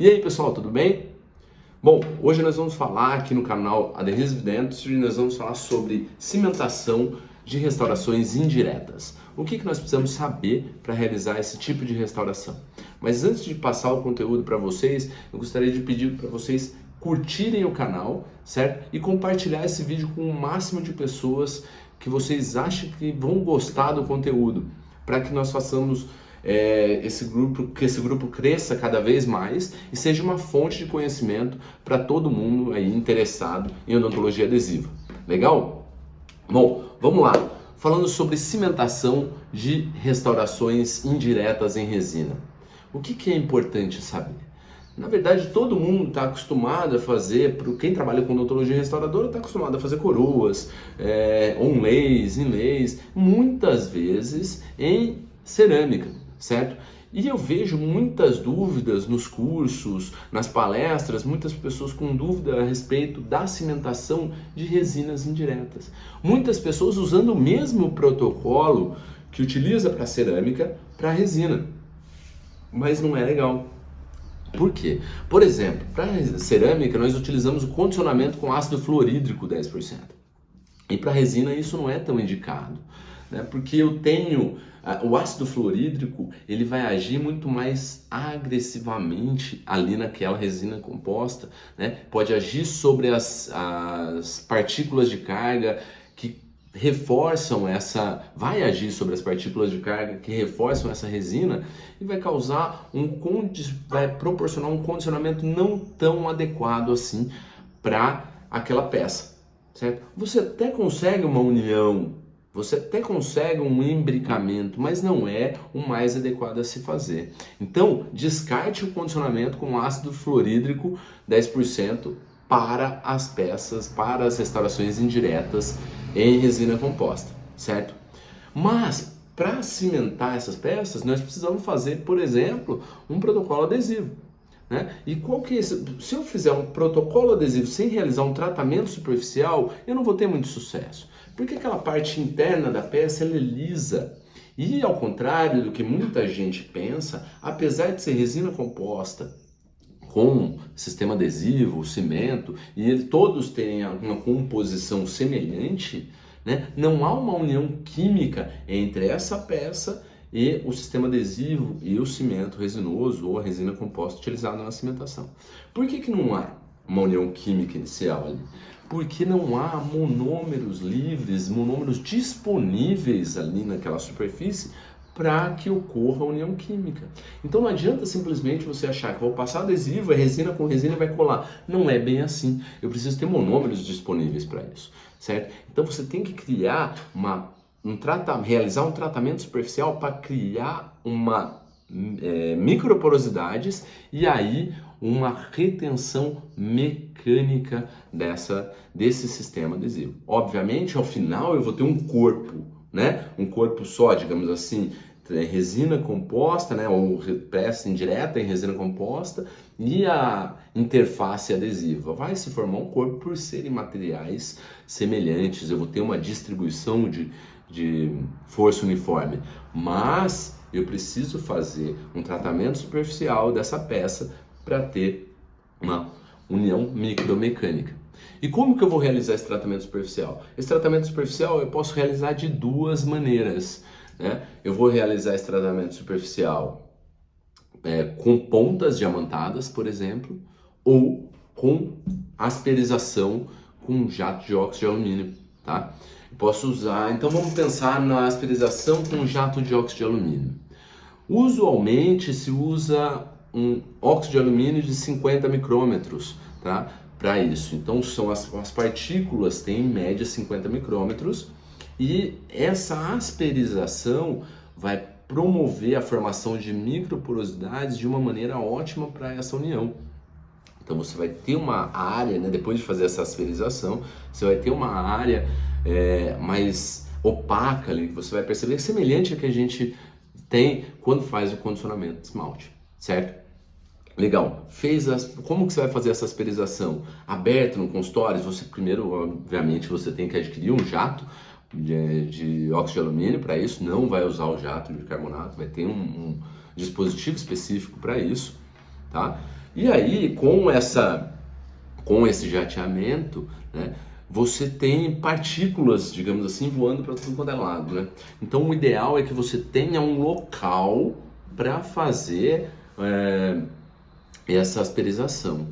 E aí pessoal, tudo bem? Bom, hoje nós vamos falar aqui no canal Adhesive Dentistry, nós vamos falar sobre cimentação de restaurações indiretas. O que nós precisamos saber para realizar esse tipo de restauração? Mas antes de passar o conteúdo para vocês, eu gostaria de pedir para vocês curtirem o canal, certo? E compartilhar esse vídeo com o máximo de pessoas que vocês acham que vão gostar do conteúdo, para que nós façamos que esse grupo cresça cada vez mais e seja uma fonte de conhecimento para todo mundo aí interessado em odontologia adesiva. Legal? Bom, vamos lá. Falando sobre cimentação de restaurações indiretas em resina. O que é importante saber? Na verdade, todo mundo está acostumado a fazer, quem trabalha com odontologia restauradora está acostumado a fazer coroas, onlays, inlays, muitas vezes em cerâmica, certo? E eu vejo muitas dúvidas nos cursos, nas palestras, muitas pessoas com dúvida a respeito da cimentação de resinas indiretas. Muitas pessoas usando o mesmo protocolo que utiliza para cerâmica, para resina. Mas não é legal. Por quê? Por exemplo, para cerâmica nós utilizamos o condicionamento com ácido fluorídrico 10%. E para resina isso não é tão indicado, né? Porque eu tenho o ácido fluorídrico, ele vai agir muito mais agressivamente ali naquela resina composta, né? Pode agir sobre as partículas de carga que reforçam vai agir sobre as partículas de carga que reforçam essa resina e vai vai proporcionar um condicionamento não tão adequado assim para aquela peça, certo? Você até consegue uma união, você até consegue um imbricamento, mas não é o mais adequado a se fazer. Então, descarte o condicionamento com ácido fluorídrico 10% para as peças, para as restaurações indiretas em resina composta, certo? Mas, para cimentar essas peças, nós precisamos fazer, por exemplo, um protocolo adesivo, né? E qual que é esse? Se eu fizer um protocolo adesivo sem realizar um tratamento superficial, eu não vou ter muito sucesso, porque aquela parte interna da peça ela é lisa. E ao contrário do que muita gente pensa, apesar de ser resina composta com sistema adesivo, cimento, e todos têm uma composição semelhante, né? Não há uma união química entre essa peça e o sistema adesivo e o cimento resinoso ou a resina composta utilizada na cimentação. Por que não há uma união química inicial ali? Porque não há monômeros livres, monômeros disponíveis ali naquela superfície para que ocorra a união química. Então não adianta simplesmente você achar que vou passar adesivo, é resina com resina e vai colar. Não é bem assim. Eu preciso ter monômeros disponíveis para isso, certo? Então você tem que criar realizar um tratamento superficial para criar microporosidades e aí uma retenção mecânica desse sistema adesivo. Obviamente, ao final eu vou ter um corpo, né? Um corpo só, digamos assim, resina composta, né? Ou peça indireta em resina composta e a interface adesiva. Vai se formar um corpo por serem materiais semelhantes. Eu vou ter uma distribuição de força uniforme, mas eu preciso fazer um tratamento superficial dessa peça para ter uma união micromecânica. E como que eu vou realizar esse tratamento superficial? Esse tratamento superficial eu posso realizar de duas maneiras, né? Eu vou realizar esse tratamento superficial com pontas diamantadas, por exemplo, ou com asperização com jato de óxido de alumínio, tá? Posso usar, então vamos pensar na asperização com jato de óxido de alumínio. Usualmente se usa um óxido de alumínio de 50 micrômetros, tá? Para isso. Então são as partículas têm em média 50 micrômetros e essa asperização vai promover a formação de microporosidades de uma maneira ótima para essa união. Então você vai ter uma área, né, depois de fazer essa asperização, você vai ter uma área mais opaca ali, que você vai perceber semelhante a que a gente tem quando faz o condicionamento de esmalte, certo? Legal, como que você vai fazer essa asperização? Aberto no consultório, você primeiro, obviamente, você tem que adquirir um jato de óxido de alumínio para isso, não vai usar o jato de bicarbonato, vai ter um dispositivo específico para isso, tá? E aí, com esse jateamento, né, você tem partículas, digamos assim, voando para tudo quanto é lado, né? Então o ideal é que você tenha um local para fazer essa asperização.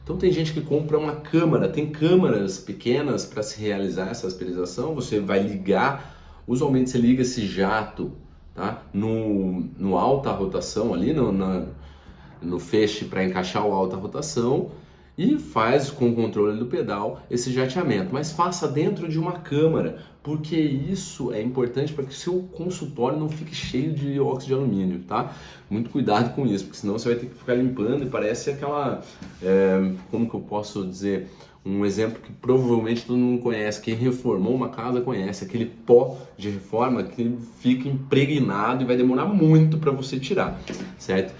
Então tem gente que compra uma câmara, tem câmaras pequenas para se realizar essa asperização. Você vai ligar, usualmente você liga esse jato, tá, no alta rotação ali, no feixe para encaixar o alta rotação, e faz com o controle do pedal esse jateamento, mas faça dentro de uma câmara, porque isso é importante para que o seu consultório não fique cheio de óxido de alumínio, tá? Muito cuidado com isso, porque senão você vai ter que ficar limpando e parece aquela, como que eu posso dizer, um exemplo que provavelmente todo mundo conhece, quem reformou uma casa conhece, aquele pó de reforma que fica impregnado e vai demorar muito para você tirar, certo?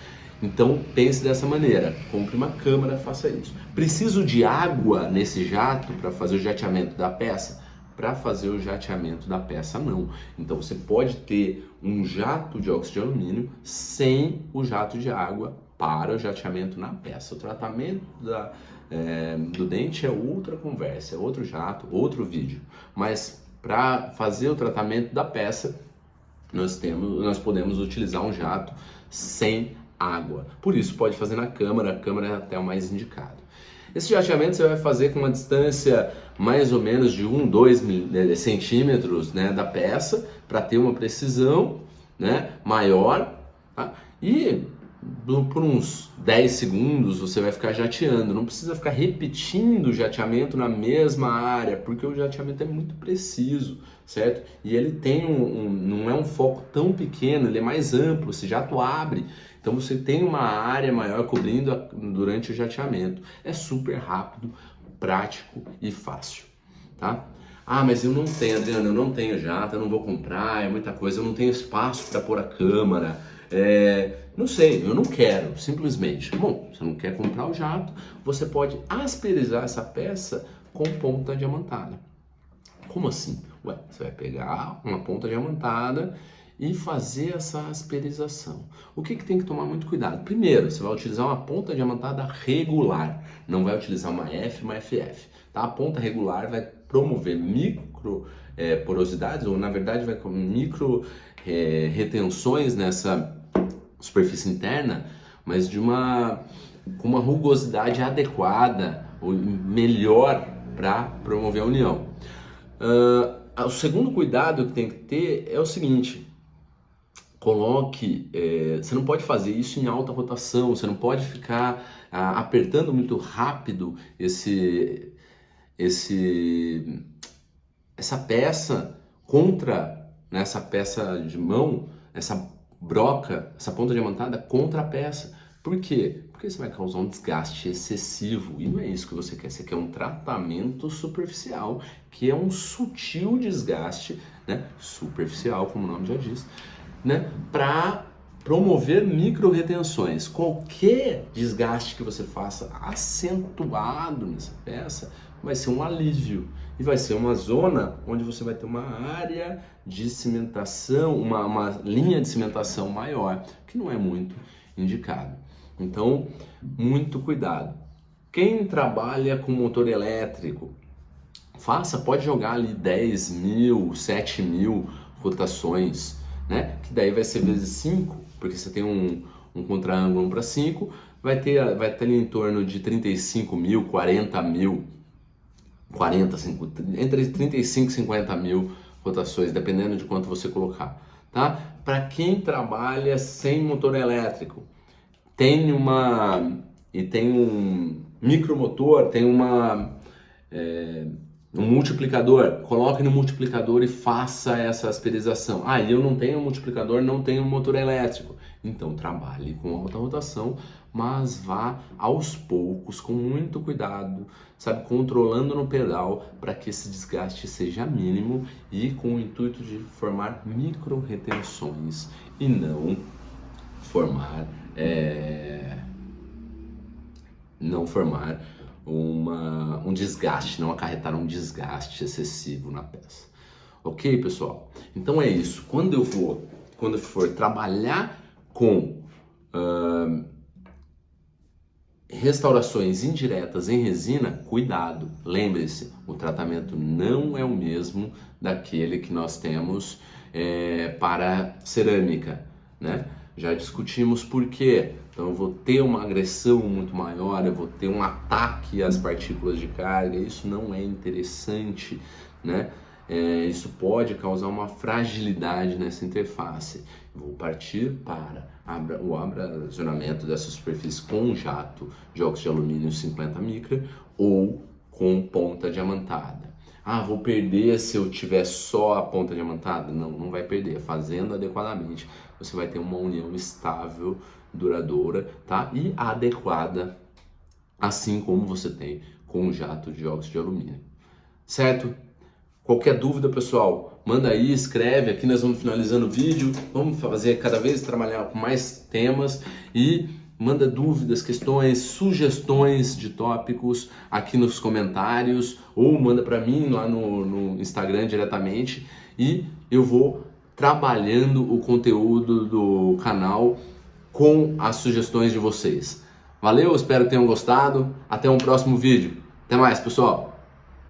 Então pense dessa maneira, compre uma câmara, faça isso. Preciso de água nesse jato para fazer o jateamento da peça? Para fazer o jateamento da peça não. Então você pode ter um jato de óxido de alumínio sem o jato de água para o jateamento na peça. O tratamento do dente é outra conversa, é outro jato, outro vídeo. Mas para fazer o tratamento da peça, nós podemos utilizar um jato sem água. Por isso pode fazer na câmara, a câmara é até o mais indicado. Esse jateamento você vai fazer com uma distância mais ou menos de 2 centímetros, né, da peça, para ter uma precisão, né, maior, tá? E por uns 10 segundos você vai ficar jateando, não precisa ficar repetindo o jateamento na mesma área, porque o jateamento é muito preciso, certo? E ele tem não é um foco tão pequeno, ele é mais amplo, esse jato abre, então você tem uma área maior cobrindo durante o jateamento. É super rápido, prático e fácil, tá? Ah, mas eu não tenho, Adriano, eu não tenho jato, eu não vou comprar, é muita coisa, eu não tenho espaço para pôr a câmara, não sei, eu não quero, simplesmente. Bom, você não quer comprar o jato, você pode asperizar essa peça com ponta diamantada. Como assim? Ué, você vai pegar uma ponta diamantada e fazer essa asperização. O que tem que tomar muito cuidado? Primeiro, você vai utilizar uma ponta diamantada regular, não vai utilizar uma F, uma FF. Tá? A ponta regular vai promover micro porosidades, ou na verdade vai com micro retenções nessa superfície interna, mas com uma rugosidade adequada, ou melhor para promover a união. O segundo cuidado que tem que ter é o seguinte: você não pode fazer isso em alta rotação, você não pode ficar apertando muito rápido essa peça essa peça de mão, essa broca, essa ponta diamantada contra a peça. Por quê? Porque você vai causar um desgaste excessivo e não é isso que você quer. Você quer um tratamento superficial, que é um sutil desgaste, né? Superficial, como o nome já diz, né? Para promover micro-retenções. Qualquer desgaste que você faça acentuado nessa peça vai ser um alívio e vai ser uma zona onde você vai ter uma área de cimentação, uma linha de cimentação maior, que não é muito indicado. Então, muito cuidado. Quem trabalha com motor elétrico, pode jogar ali 10 mil, 7 mil rotações, né? Que daí vai ser vezes 5, porque você tem um contra-ângulo 1 para 5, vai ter ali em torno de 35 mil, 40 mil, entre 35 e 50 mil rotações, dependendo de quanto você colocar, tá? Para quem trabalha sem motor elétrico, tem um micromotor, tem um multiplicador, coloque no multiplicador e faça essa asperização. Eu não tenho multiplicador, não tenho motor elétrico. Então trabalhe com alta rotação, mas vá aos poucos, com muito cuidado, sabe, controlando no pedal para que esse desgaste seja mínimo e com o intuito de formar micro retenções e não formar um desgaste, não acarretar um desgaste excessivo na peça. Ok, pessoal? Então é isso. Quando eu for trabalhar com restaurações indiretas em resina, cuidado. Lembre-se, o tratamento não é o mesmo daquele que nós temos para cerâmica, né? Já discutimos por quê. Então eu vou ter uma agressão muito maior, eu vou ter um ataque às partículas de carga, isso não é interessante, né? Isso pode causar uma fragilidade nessa interface. Vou partir para o abrasionamento dessa superfície com jato de óxido de alumínio 50 micra ou com ponta diamantada. Vou perder se eu tiver só a ponta diamantada? Não, não vai perder. Fazendo adequadamente, você vai ter uma união estável, duradoura, tá? E adequada, assim como você tem com o jato de óxido de alumínio. Certo? Qualquer dúvida, pessoal, manda aí, escreve. Aqui nós vamos finalizando o vídeo. Vamos fazer cada vez trabalhar com mais temas e manda dúvidas, questões, sugestões de tópicos aqui nos comentários ou manda para mim lá no Instagram diretamente e eu vou trabalhando o conteúdo do canal com as sugestões de vocês. Valeu, espero que tenham gostado. Até um próximo vídeo. Até mais, pessoal!